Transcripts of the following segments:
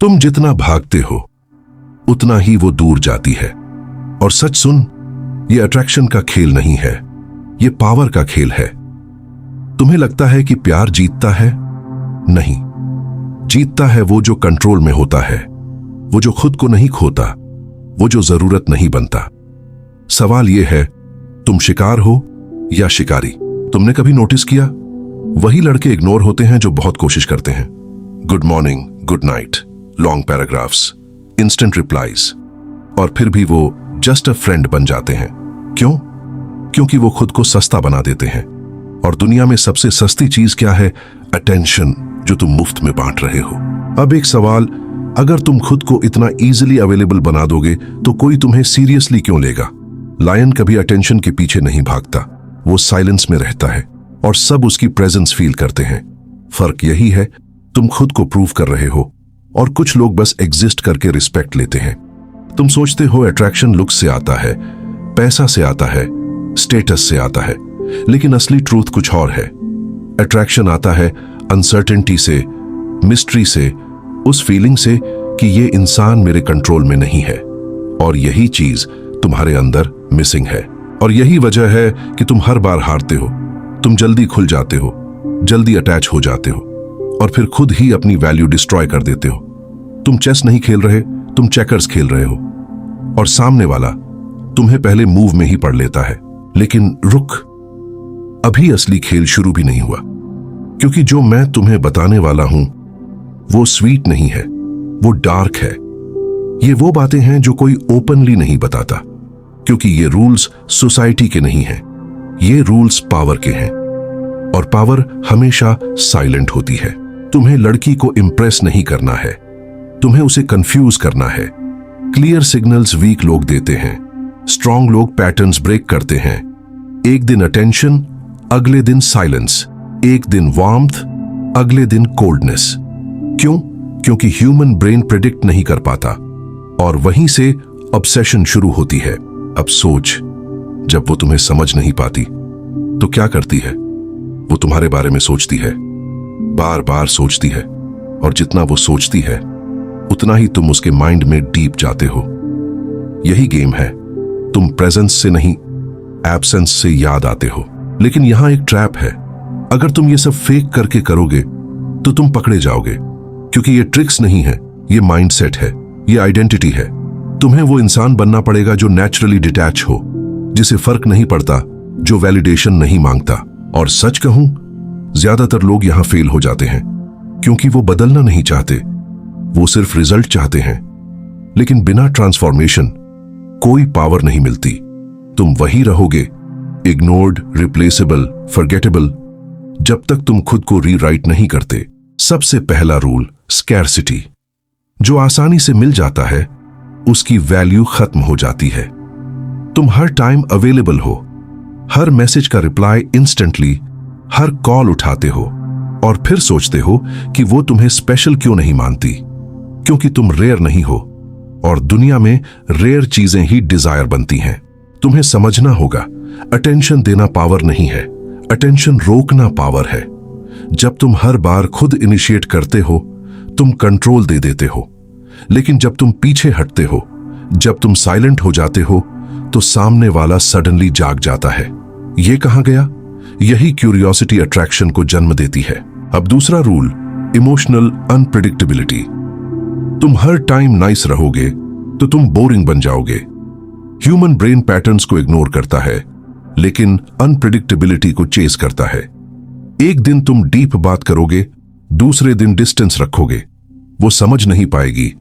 तुम जितना भागते हो उतना ही वो दूर जाती है। और सच सुन, ये अट्रैक्शन का खेल नहीं है, ये पावर का खेल है। तुम्हें लगता है कि प्यार जीतता है? नहीं, जीतता है वो जो कंट्रोल में होता है, वो जो खुद को नहीं खोता, वो जो जरूरत नहीं बनता। सवाल यह है, तुम शिकार हो या शिकारी? तुमने कभी नोटिस किया, वही लड़के इग्नोर होते हैं जो बहुत कोशिश करते हैं। Good morning, good night, long paragraphs, instant replies, और फिर भी वो जस्ट अ फ्रेंड बन जाते हैं। क्यों? क्योंकि वो खुद को सस्ता बना देते हैं। और दुनिया में सबसे सस्ती चीज क्या है? अटेंशन, जो तुम मुफ्त में बांट रहे हो। अब एक सवाल, अगर तुम खुद को इतना इजीली अवेलेबल बना दोगे तो कोई तुम्हें सीरियसली क्यों लेगा? लायन कभी अटेंशन के पीछे नहीं भागता, वो साइलेंस में रहता है और सब उसकी प्रेजेंस फील करते हैं। फर्क यही है, तुम खुद को प्रूव कर रहे हो और कुछ लोग बस एग्जिस्ट करके रिस्पेक्ट लेते हैं। तुम सोचते हो अट्रैक्शन लुक्स से आता है, पैसा से आता है, स्टेटस से आता है, लेकिन असली ट्रूथ कुछ और है। अट्रैक्शन आता है अनसर्टेनिटी से, मिस्ट्री से, उस फीलिंग से कि ये इंसान मेरे कंट्रोल में नहीं है। और यही चीज तुम्हारे अंदर मिसिंग है। और यही वजह है कि तुम हर बार हारते हो। तुम जल्दी खुल जाते हो, जल्दी अटैच हो जाते हो और फिर खुद ही अपनी वैल्यू डिस्ट्रॉय कर देते हो। तुम चेस नहीं खेल रहे, तुम चेकर्स खेल रहे हो और सामने वाला तुम्हें पहले मूव में ही पढ़ लेता है। लेकिन रुक, अभी असली खेल शुरू भी नहीं हुआ, क्योंकि जो मैं तुम्हें बताने वाला हूं वो स्वीट नहीं है, वो डार्क है। ये वो बातें हैं जो कोई ओपनली नहीं बताता, क्योंकि ये रूल्स सोसाइटी के नहीं हैं, ये रूल्स पावर के हैं। और पावर हमेशा साइलेंट होती है। तुम्हें लड़की को इंप्रेस नहीं करना है, तुम्हें उसे कंफ्यूज करना है। क्लियर सिग्नल्स वीक लोग देते हैं, स्ट्रांग लोग पैटर्न्स ब्रेक करते हैं। एक दिन अटेंशन, अगले दिन साइलेंस, एक दिन वार्मथ, अगले दिन कोल्डनेस। क्यों? क्योंकि ह्यूमन ब्रेन प्रेडिक्ट नहीं कर पाता और वहीं से ऑब्सेशन शुरू होती है। अब सोच, जब वो तुम्हें समझ नहीं पाती तो क्या करती है? वो तुम्हारे बारे में सोचती है, बार बार सोचती है, और जितना वो सोचती है उतना ही तुम उसके माइंड में डीप जाते हो। यही गेम है, तुम प्रेजेंस से नहीं, एब्सेंस से याद आते हो। लेकिन यहां एक ट्रैप है, अगर तुम ये सब फेक करके करोगे तो तुम पकड़े जाओगे, क्योंकि ये ट्रिक्स नहीं है, ये माइंडसेट है, ये आइडेंटिटी है। तुम्हें वो इंसान बनना पड़ेगा जो नेचुरली डिटैच हो, जिसे फर्क नहीं पड़ता, जो वैलिडेशन नहीं मांगता। और सच कहूं, ज्यादातर लोग यहां फेल हो जाते हैं क्योंकि वो बदलना नहीं चाहते, वो सिर्फ रिजल्ट चाहते हैं। लेकिन बिना ट्रांसफॉर्मेशन कोई पावर नहीं मिलती। तुम वही रहोगे, इग्नोर्ड, रिप्लेसेबल, फॉरगेटेबल, जब तक तुम खुद को रीराइट नहीं करते। सबसे पहला रूल, स्कैर्सिटी। जो आसानी से मिल जाता है उसकी वैल्यू खत्म हो जाती है। तुम हर टाइम अवेलेबल हो, हर मैसेज का रिप्लाई इंस्टेंटली, हर कॉल उठाते हो और फिर सोचते हो कि वो तुम्हें स्पेशल क्यों नहीं मानती, क्योंकि तुम रेयर नहीं हो। और दुनिया में रेयर चीजें ही डिजायर बनती हैं। तुम्हें समझना होगा, अटेंशन देना पावर नहीं है, अटेंशन रोकना पावर है। जब तुम हर बार खुद इनिशिएट करते हो तुम कंट्रोल दे देते हो, लेकिन जब तुम पीछे हटते हो, जब तुम साइलेंट हो जाते हो, तो सामने वाला सडनली जाग जाता है। ये कहां गया? यही क्यूरियोसिटी अट्रैक्शन को जन्म देती है। अब दूसरा रूल, इमोशनल अनप्रेडिक्टेबिलिटी। तुम हर टाइम नाइस रहोगे तो तुम बोरिंग बन जाओगे। ह्यूमन ब्रेन पैटर्न्स को इग्नोर करता है, लेकिन अनप्रेडिक्टेबिलिटी को चेस करता है। एक दिन तुम डीप बात करोगे, दूसरे दिन डिस्टेंस रखोगे, वो समझ नहीं पाएगी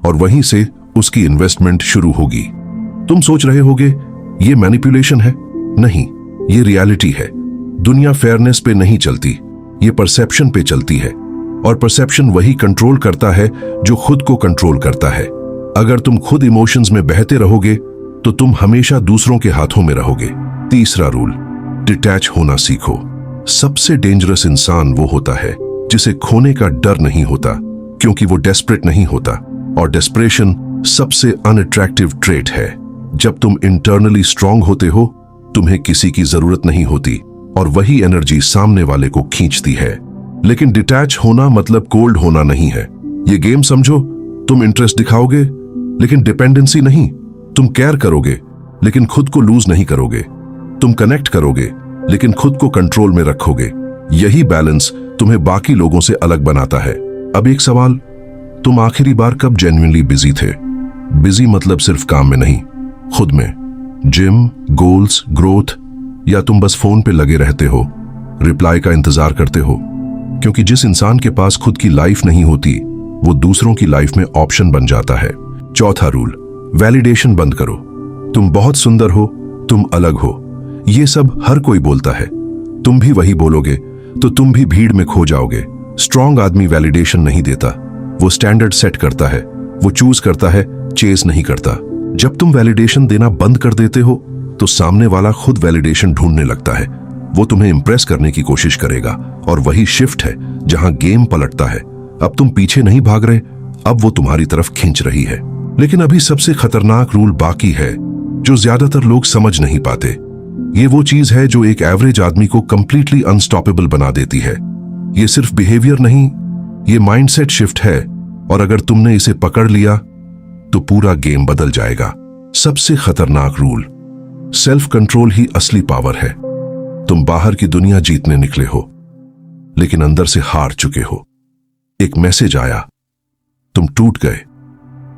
और वहीं से उसकी इन्वेस्टमेंट शुरू होगी। तुम सोच रहे होगे ये मैनिपुलेशन है। नहीं, ये रियलिटी है। दुनिया फेयरनेस पे नहीं चलती, ये परसेप्शन पे चलती है, और परसेप्शन वही कंट्रोल करता है जो खुद को कंट्रोल करता है। अगर तुम खुद इमोशंस में बहते रहोगे तो तुम हमेशा दूसरों के हाथों में रहोगे। तीसरा रूल, डिटैच होना सीखो। सबसे डेंजरस इंसान वो होता है जिसे खोने का डर नहीं होता, क्योंकि वो डेस्परेट नहीं होता। और डेस्परेशन सबसे अनअट्रैक्टिव ट्रेट है। जब तुम इंटरनली स्ट्रांग होते हो तुम्हें किसी की जरूरत नहीं होती, और वही एनर्जी सामने वाले को खींचती है। लेकिन डिटैच होना मतलब कोल्ड होना नहीं है। ये गेम समझो, तुम इंटरेस्ट दिखाओगे लेकिन डिपेंडेंसी नहीं। तुम केयर करोगे लेकिन खुद को लूज नहीं करोगे। तुम कनेक्ट करोगे लेकिन खुद को कंट्रोल में रखोगे। यही बैलेंस तुम्हें बाकी लोगों से अलग बनाता है। अब एक सवाल, तुम आखिरी बार कब जेन्युइनली बिजी थे? बिजी मतलब सिर्फ काम में नहीं, खुद में। जिम, गोल्स, ग्रोथ, या तुम बस फोन पे लगे रहते हो, रिप्लाई का इंतजार करते हो? क्योंकि जिस इंसान के पास खुद की लाइफ नहीं होती वो दूसरों की लाइफ में ऑप्शन बन जाता है। चौथा रूल, वैलिडेशन बंद करो। तुम बहुत सुंदर हो, तुम अलग हो, ये सब हर कोई बोलता है। तुम भी वही बोलोगे तो तुम भी भीड़ में खो जाओगे। स्ट्रांग आदमी वैलिडेशन नहीं देता, वो स्टैंडर्ड सेट करता है, वो चूज करता है, चेस नहीं करता। जब तुम वैलिडेशन देना बंद कर देते हो तो सामने वाला खुद वैलिडेशन ढूंढने लगता है। वो तुम्हें इंप्रेस करने की कोशिश करेगा और वही शिफ्ट है जहां गेम पलटता है। अब तुम पीछे नहीं भाग रहे, अब वो तुम्हारी तरफ खींच रही है। लेकिन अभी सबसे खतरनाक रूल बाकी है जो ज्यादातर लोग समझ नहीं पाते। ये वो चीज है जो एक एवरेज आदमी को कंप्लीटली अनस्टॉपेबल बना देती है। ये सिर्फ बिहेवियर नहीं, ये माइंडसेट शिफ्ट है, और अगर तुमने इसे पकड़ लिया तो पूरा गेम बदल जाएगा। सबसे खतरनाक रूल, सेल्फ कंट्रोल ही असली पावर है। तुम बाहर की दुनिया जीतने निकले हो लेकिन अंदर से हार चुके हो। एक मैसेज आया, तुम टूट गए।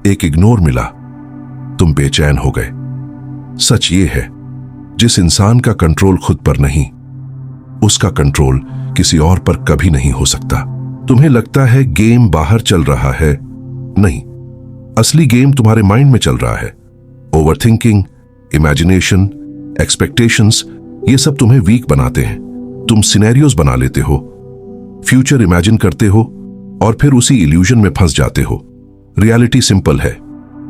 एक इग्नोर मिला, तुम बेचैन हो गए। सच ये है, जिस इंसान का कंट्रोल खुद पर नहीं, उसका कंट्रोल किसी और पर कभी नहीं हो सकता। तुम्हें लगता है गेम बाहर चल रहा है, नहीं, असली गेम तुम्हारे माइंड में चल रहा है। ओवरथिंकिंग, इमेजिनेशन, एक्सपेक्टेशंस, ये सब तुम्हें वीक बनाते हैं। तुम सिनेरियोज बना लेते हो, फ्यूचर इमेजिन करते हो और फिर उसी इल्यूजन में फंस जाते हो। रियलिटी सिंपल है,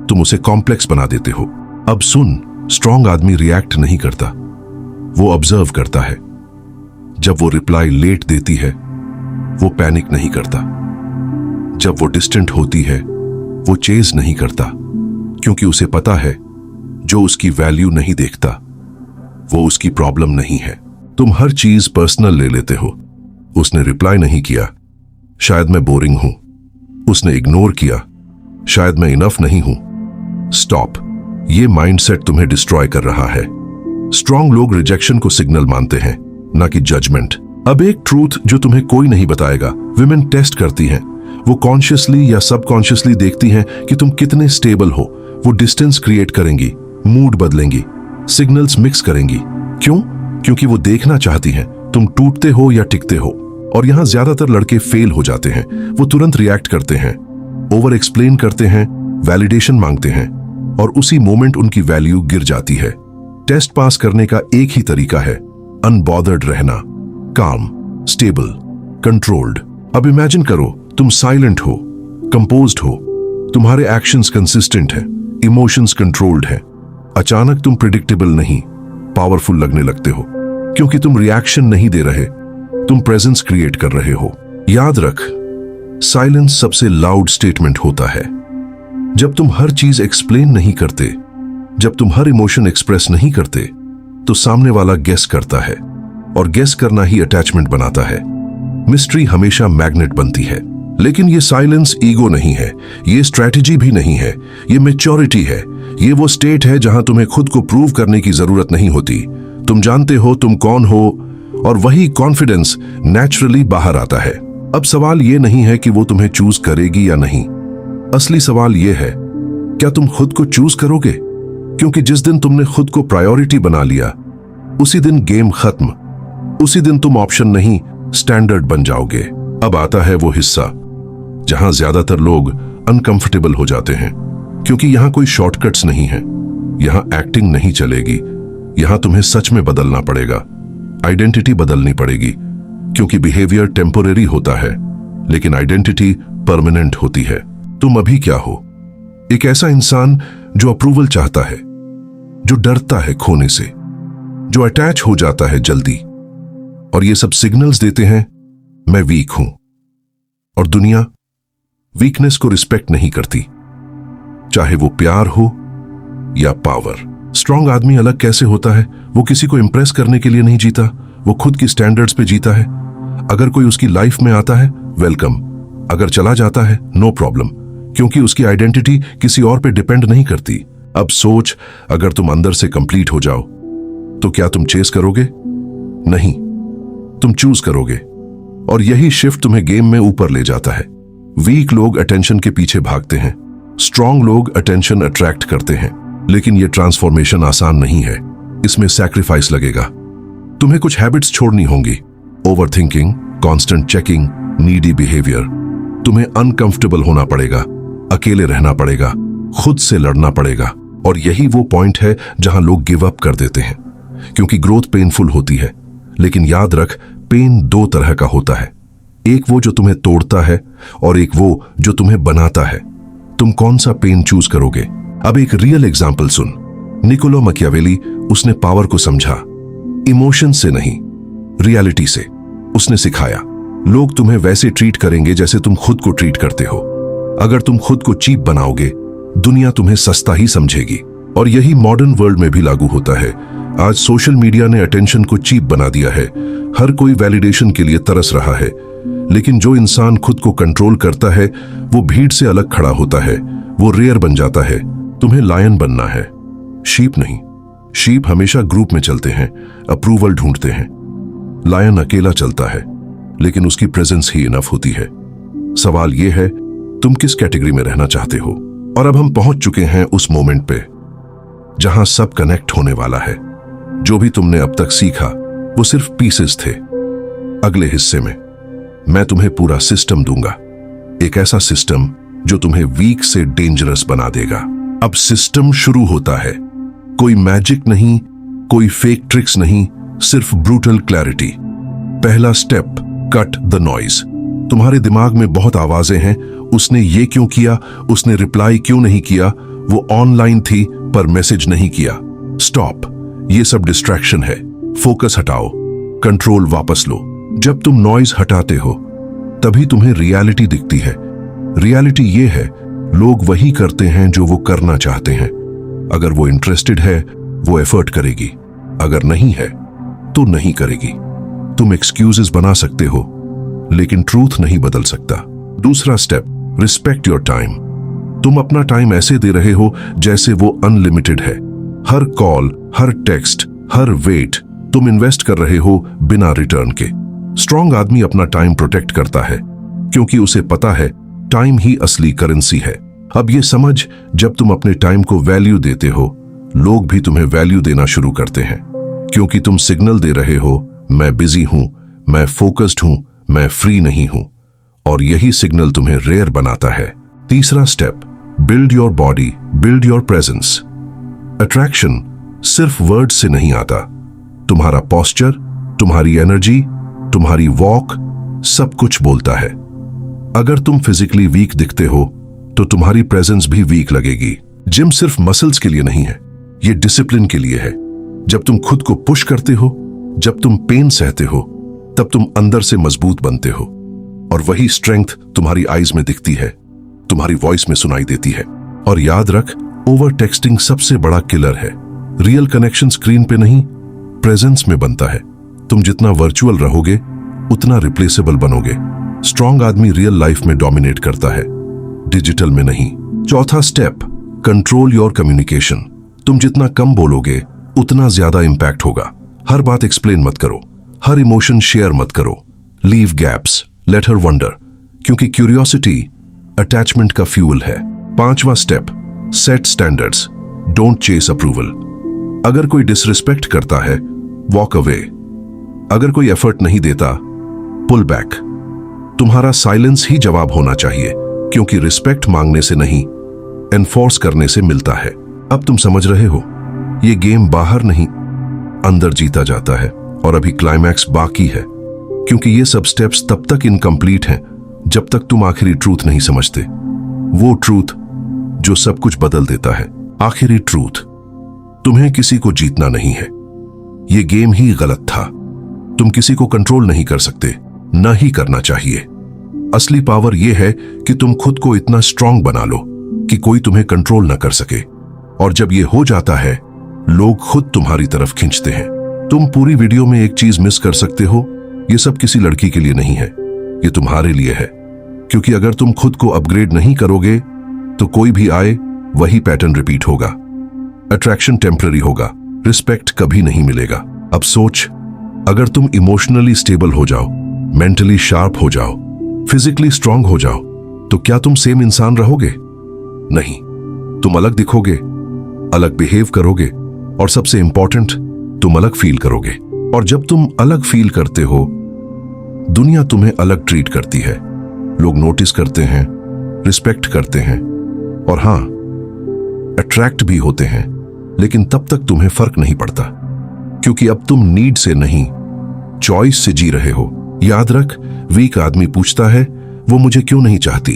तुम उसे कॉम्प्लेक्स बना देते हो। अब सुन, स्ट्रांग आदमी रिएक्ट नहीं करता, वो ऑब्जर्व करता है। जब वो रिप्लाई लेट देती है वो पैनिक नहीं करता। जब वो डिस्टेंट होती है वो चेज नहीं करता, क्योंकि उसे पता है जो उसकी वैल्यू नहीं देखता वो उसकी प्रॉब्लम नहीं है। तुम हर चीज पर्सनल ले लेते हो। उसने रिप्लाई नहीं किया, शायद मैं बोरिंग हूं। उसने इग्नोर किया, शायद मैं इनफ नहीं हूं। स्टॉप, ये माइंडसेट तुम्हें डिस्ट्रॉय कर रहा है। स्ट्रांग लोग रिजेक्शन को सिग्नल मानते हैं, ना कि जजमेंट। अब एक ट्रूथ जो तुम्हें कोई नहीं बताएगा, विमेन टेस्ट करती हैं। वो कॉन्शियसली या सबकॉन्शियसली देखती हैं कि तुम कितने स्टेबल हो। वो डिस्टेंस क्रिएट करेंगी, मूड बदलेंगी, सिग्नल्स मिक्स करेंगी। क्यों? क्योंकि वो देखना चाहती हैं तुम टूटते हो या टिकते हो। और यहां ज्यादातर लड़के फेल हो जाते हैं। वो तुरंत रिएक्ट करते हैं, ओवर एक्सप्लेन करते हैं, वैलिडेशन मांगते हैं, और उसी मोमेंट उनकी वैल्यू गिर जाती है। टेस्ट पास करने का एक ही तरीका है, अनबॉदर्ड रहना, काम, स्टेबल, कंट्रोल्ड। अब इमेजिन करो तुम साइलेंट हो, कंपोज्ड हो, तुम्हारे एक्शंस कंसिस्टेंट हैं, इमोशंस कंट्रोल्ड हैं। अचानक तुम प्रिडिक्टेबल नहीं, पावरफुल लगने लगते हो, क्योंकि तुम रिएक्शन नहीं दे रहे, तुम प्रेजेंस क्रिएट कर रहे हो। याद रख, साइलेंस सबसे लाउड स्टेटमेंट होता है। जब तुम हर चीज एक्सप्लेन नहीं करते, जब तुम हर इमोशन एक्सप्रेस नहीं करते, तो सामने वाला गेस करता है, और गेस करना ही अटैचमेंट बनाता है। मिस्ट्री हमेशा मैग्नेट बनती है। लेकिन ये साइलेंस ईगो नहीं है, ये स्ट्रैटेजी भी नहीं है, ये मैच्योरिटी है। ये वो स्टेट है जहां तुम्हें खुद को प्रूव करने की जरूरत नहीं होती। तुम जानते हो तुम कौन हो, और वही कॉन्फिडेंस नेचुरली बाहर आता है। अब सवाल ये नहीं है कि वो तुम्हें चूज करेगी या नहीं। असली सवाल ये है, क्या तुम खुद को चूज करोगे? क्योंकि जिस दिन तुमने खुद को प्रायोरिटी बना लिया, उसी दिन गेम खत्म। उसी दिन तुम ऑप्शन नहीं, स्टैंडर्ड बन जाओगे। अब आता है वो हिस्सा जहां ज्यादातर लोग अनकंफर्टेबल हो जाते हैं, क्योंकि यहां कोई शॉर्टकट्स नहीं है, यहां एक्टिंग नहीं चलेगी, यहां तुम्हें सच में बदलना पड़ेगा, आइडेंटिटी बदलनी पड़ेगी। क्योंकि बिहेवियर टेम्पोरेरी होता है, लेकिन आइडेंटिटी परमानेंट होती है। तुम अभी क्या हो? एक ऐसा इंसान जो अप्रूवल चाहता है, जो डरता है खोने से, जो अटैच हो जाता है जल्दी, और ये सब सिग्नल्स देते हैं मैं वीक हूं। और दुनिया वीकनेस को रिस्पेक्ट नहीं करती, चाहे वो प्यार हो या पावर। स्ट्रांग आदमी अलग कैसे होता है? वो किसी को इंप्रेस करने के लिए नहीं जीता, वो खुद की स्टैंडर्ड्स पे जीता है। अगर कोई उसकी लाइफ में आता है, वेलकम। अगर चला जाता है, नो प्रॉब्लम, क्योंकि उसकी आइडेंटिटी किसी और पे डिपेंड नहीं करती। अब सोच, अगर तुम अंदर से कंप्लीट हो जाओ तो क्या तुम चेस करोगे? नहीं, तुम चूज करोगे। और यही शिफ्ट तुम्हें गेम में ऊपर ले जाता है। वीक लोग अटेंशन के पीछे भागते हैं, स्ट्रांग लोग अटेंशन अट्रैक्ट करते हैं। लेकिन यह ट्रांसफॉर्मेशन आसान नहीं है, इसमें सैक्रिफाइस लगेगा। तुम्हें कुछ हैबिट्स छोड़नी होंगी, overthinking, constant checking, needy behaviour. तुम्हें अनकंफर्टेबल होना पड़ेगा, अकेले रहना पड़ेगा, खुद से लड़ना पड़ेगा। और यही वो पॉइंट है जहां लोग गिव अप कर देते हैं, क्योंकि ग्रोथ पेनफुल होती है। लेकिन याद रख, पेन दो तरह का होता है, एक वो जो तुम्हें तोड़ता है और एक वो जो तुम्हें बनाता है। तुम कौन सा पेन चूज करोगे? अब एक रियल एग्जाम्पल सुन। निकोलो मैकियावेली, उसने पावर को समझा इमोशन से नहीं, रियलिटी से। उसने सिखाया, लोग तुम्हें वैसे ट्रीट करेंगे जैसे तुम खुद को ट्रीट करते हो। अगर तुम खुद को चीप बनाओगे, दुनिया तुम्हें सस्ता ही समझेगी। और यही मॉडर्न वर्ल्ड में भी लागू होता है। आज सोशल मीडिया ने अटेंशन को चीप बना दिया है। हर कोई वैलिडेशन के लिए तरस रहा है। लेकिन जो इंसान खुद को कंट्रोल करता है, वो भीड़ से अलग खड़ा होता है, वो रेयर बन जाता है। तुम्हें लायन बनना है, शीप नहीं। शीप हमेशा ग्रुप में चलते हैं, अप्रूवल ढूंढते हैं। लायन अकेला चलता है, लेकिन उसकी प्रेजेंस ही इनफ होती है। सवाल यह है, तुम किस कैटेगरी में रहना चाहते हो? और अब हम पहुंच चुके हैं उस मोमेंट पे जहां सब कनेक्ट होने वाला है। जो भी तुमने अब तक सीखा वो सिर्फ पीसेस थे। अगले हिस्से में मैं तुम्हें पूरा सिस्टम दूंगा, एक ऐसा सिस्टम जो तुम्हें वीक से डेंजरस बना देगा। अब सिस्टम शुरू होता है। कोई मैजिक नहीं, कोई फेक ट्रिक्स नहीं, सिर्फ ब्रूटल क्लैरिटी। पहला स्टेप, कट द नॉइज। तुम्हारे दिमाग में बहुत आवाजें हैं, उसने ये क्यों किया, उसने रिप्लाई क्यों नहीं किया, वो ऑनलाइन थी पर मैसेज नहीं किया। स्टॉप, ये सब डिस्ट्रैक्शन है। फोकस हटाओ, कंट्रोल वापस लो। जब तुम नॉइज हटाते हो तभी तुम्हें रियलिटी दिखती है। रियलिटी ये है, लोग वही करते हैं जो वो करना चाहते हैं। अगर वो इंटरेस्टेड है वो एफर्ट करेगी, अगर नहीं है तो नहीं करेगी। तुम एक्सक्यूजेस बना सकते हो, लेकिन ट्रूथ नहीं बदल सकता। दूसरा स्टेप, रिस्पेक्ट योर टाइम। तुम अपना टाइम ऐसे दे रहे हो जैसे वो अनलिमिटेड है। हर कॉल, हर टेक्स्ट, हर वेट तुम इन्वेस्ट कर रहे हो बिना रिटर्न के। स्ट्रांग आदमी अपना टाइम प्रोटेक्ट करता है, क्योंकि उसे पता है टाइम ही असली करेंसी है। अब ये समझ, जब तुम अपने टाइम को वैल्यू देते हो, लोग भी तुम्हें वैल्यू देना शुरू करते हैं, क्योंकि तुम सिग्नल दे रहे हो, मैं बिजी हूं, मैं फोकस्ड हूं, मैं फ्री नहीं हूं। और यही सिग्नल तुम्हें रेयर बनाता है। तीसरा step, build your body, build your presence. Attraction सिर्फ वर्ड से नहीं आता। तुम्हारा पोस्चर, तुम्हारी एनर्जी, तुम्हारी वॉक, सब कुछ बोलता है। अगर तुम फिजिकली वीक दिखते हो तो तुम्हारी प्रेजेंस भी वीक लगेगी। जिम सिर्फ मसल्स के लिए नहीं है, ये डिसिप्लिन के लिए है। जब तुम खुद को पुश करते हो, जब तुम पेन सहते हो, तब तुम अंदर से मजबूत बनते हो। और वही स्ट्रेंथ तुम्हारी आईज में दिखती है, तुम्हारी वॉइस में सुनाई देती है। और याद रख, ओवर टेक्सटिंग सबसे बड़ा किलर है। रियल कनेक्शन स्क्रीन पे नहीं, प्रेजेंस में बनता है। तुम जितना वर्चुअल रहोगे उतना रिप्लेसेबल बनोगे। स्ट्रांग आदमी रियल लाइफ में डोमिनेट करता है, डिजिटल में नहीं। चौथा स्टेप, कंट्रोल योर कम्युनिकेशन। तुम जितना कम बोलोगे उतना ज्यादा इंपैक्ट होगा। हर बात एक्सप्लेन मत करो, हर इमोशन शेयर मत करो। Leave gaps, let her wonder, क्योंकि क्यूरियोसिटी अटैचमेंट का फ्यूल है। पांचवा step, set standards, don't chase approval. अगर कोई डिसरिस्पेक्ट करता है, वॉक अवे। अगर कोई एफर्ट नहीं देता, पुल बैक। तुम्हारा साइलेंस ही जवाब होना चाहिए, क्योंकि रिस्पेक्ट मांगने से नहीं, एनफोर्स करने से मिलता है। अब तुम समझ रहे हो, ये गेम बाहर नहीं, अंदर जीता जाता है। और अभी क्लाइमैक्स बाकी है, क्योंकि ये सब स्टेप्स तब तक इनकम्प्लीट हैं जब तक तुम आखिरी ट्रूथ नहीं समझते। वो ट्रूथ जो सब कुछ बदल देता है। आखिरी ट्रूथ, तुम्हें किसी को जीतना नहीं है। ये गेम ही गलत था। तुम किसी को कंट्रोल नहीं कर सकते, न ही करना चाहिए। असली पावर यह है कि तुम खुद को इतना स्ट्रांग बना लो कि कोई तुम्हें कंट्रोल न कर सके। और जब ये हो जाता है, लोग खुद तुम्हारी तरफ खींचते हैं। तुम पूरी वीडियो में एक चीज मिस कर सकते हो, ये सब किसी लड़की के लिए नहीं है, ये तुम्हारे लिए है। क्योंकि अगर तुम खुद को अपग्रेड नहीं करोगे तो कोई भी आए वही पैटर्न रिपीट होगा। अट्रैक्शन टेम्पररी होगा, रिस्पेक्ट कभी नहीं मिलेगा। अब सोच, अगर तुम इमोशनली स्टेबल हो जाओ, मेंटली शार्प हो जाओ, फिजिकली स्ट्रांग हो जाओ, तो क्या तुम सेम इंसान रहोगे? नहीं, तुम अलग दिखोगे, अलग बिहेव करोगे और सबसे इंपॉर्टेंट, तुम अलग फील करोगे। और जब तुम अलग फील करते हो, दुनिया तुम्हें अलग ट्रीट करती है। लोग नोटिस करते हैं, रिस्पेक्ट करते हैं और हां, अट्रैक्ट भी होते हैं, लेकिन तब तक तुम्हें फर्क नहीं पड़ता, क्योंकि अब तुम नीड से नहीं, चॉइस से जी रहे हो। याद रख, वीक आदमी पूछता है वो मुझे क्यों नहीं चाहती,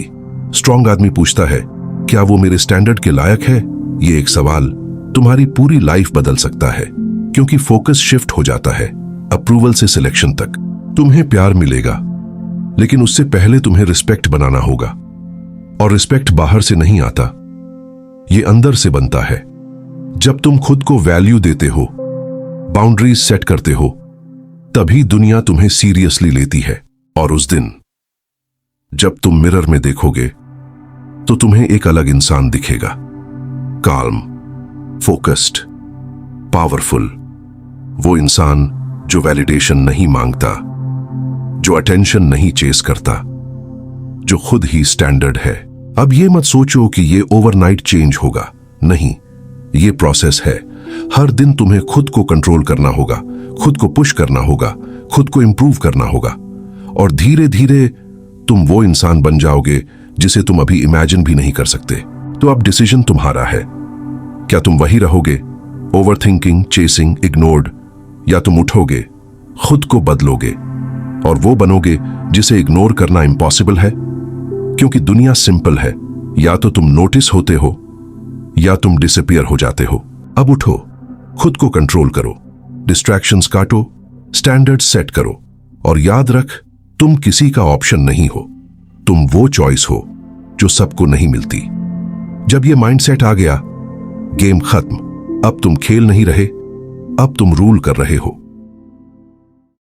स्ट्रांग आदमी पूछता है क्या वो मेरे स्टैंडर्ड के लायक है। ये एक सवाल तुम्हारी पूरी लाइफ बदल सकता है, क्योंकि फोकस शिफ्ट हो जाता है अप्रूवल से सिलेक्शन तक। तुम्हें प्यार मिलेगा, लेकिन उससे पहले तुम्हें रिस्पेक्ट बनाना होगा, और रिस्पेक्ट बाहर से नहीं आता, ये अंदर से बनता है। जब तुम खुद को वैल्यू देते हो, बाउंड्रीज सेट करते हो, तभी दुनिया तुम्हें सीरियसली लेती है। और उस दिन जब तुम मिरर में देखोगे तो तुम्हें एक अलग इंसान दिखेगा, काल्म, फोकस्ड, पावरफुल। वो इंसान जो वैलिडेशन नहीं मांगता, जो अटेंशन नहीं चेस करता, जो खुद ही स्टैंडर्ड है। अब ये मत सोचो कि ये ओवरनाइट चेंज होगा, नहीं, ये प्रोसेस है। हर दिन तुम्हें खुद को कंट्रोल करना होगा, खुद को पुश करना होगा, खुद को इंप्रूव करना होगा, और धीरे धीरे तुम वो इंसान बन जाओगे जिसे तुम अभी इमेजिन भी नहीं कर सकते। तो अब डिसीजन तुम्हारा है, क्या तुम वही रहोगे, ओवरथिंकिंग, चेसिंग, इग्नोर्ड, या तुम उठोगे, खुद को बदलोगे और वो बनोगे जिसे इग्नोर करना इम्पॉसिबल है। क्योंकि दुनिया सिंपल है, या तो तुम नोटिस होते हो या तुम डिसअपीयर हो जाते हो। अब उठो, खुद को कंट्रोल करो, डिस्ट्रैक्शंस काटो, स्टैंडर्ड सेट करो, और याद रख, तुम किसी का ऑप्शन नहीं हो, तुम वो चॉइस हो जो सबको नहीं मिलती। जब ये माइंडसेट आ गया, गेम खत्म। अब तुम खेल नहीं रहे, अब तुम रूल कर रहे हो।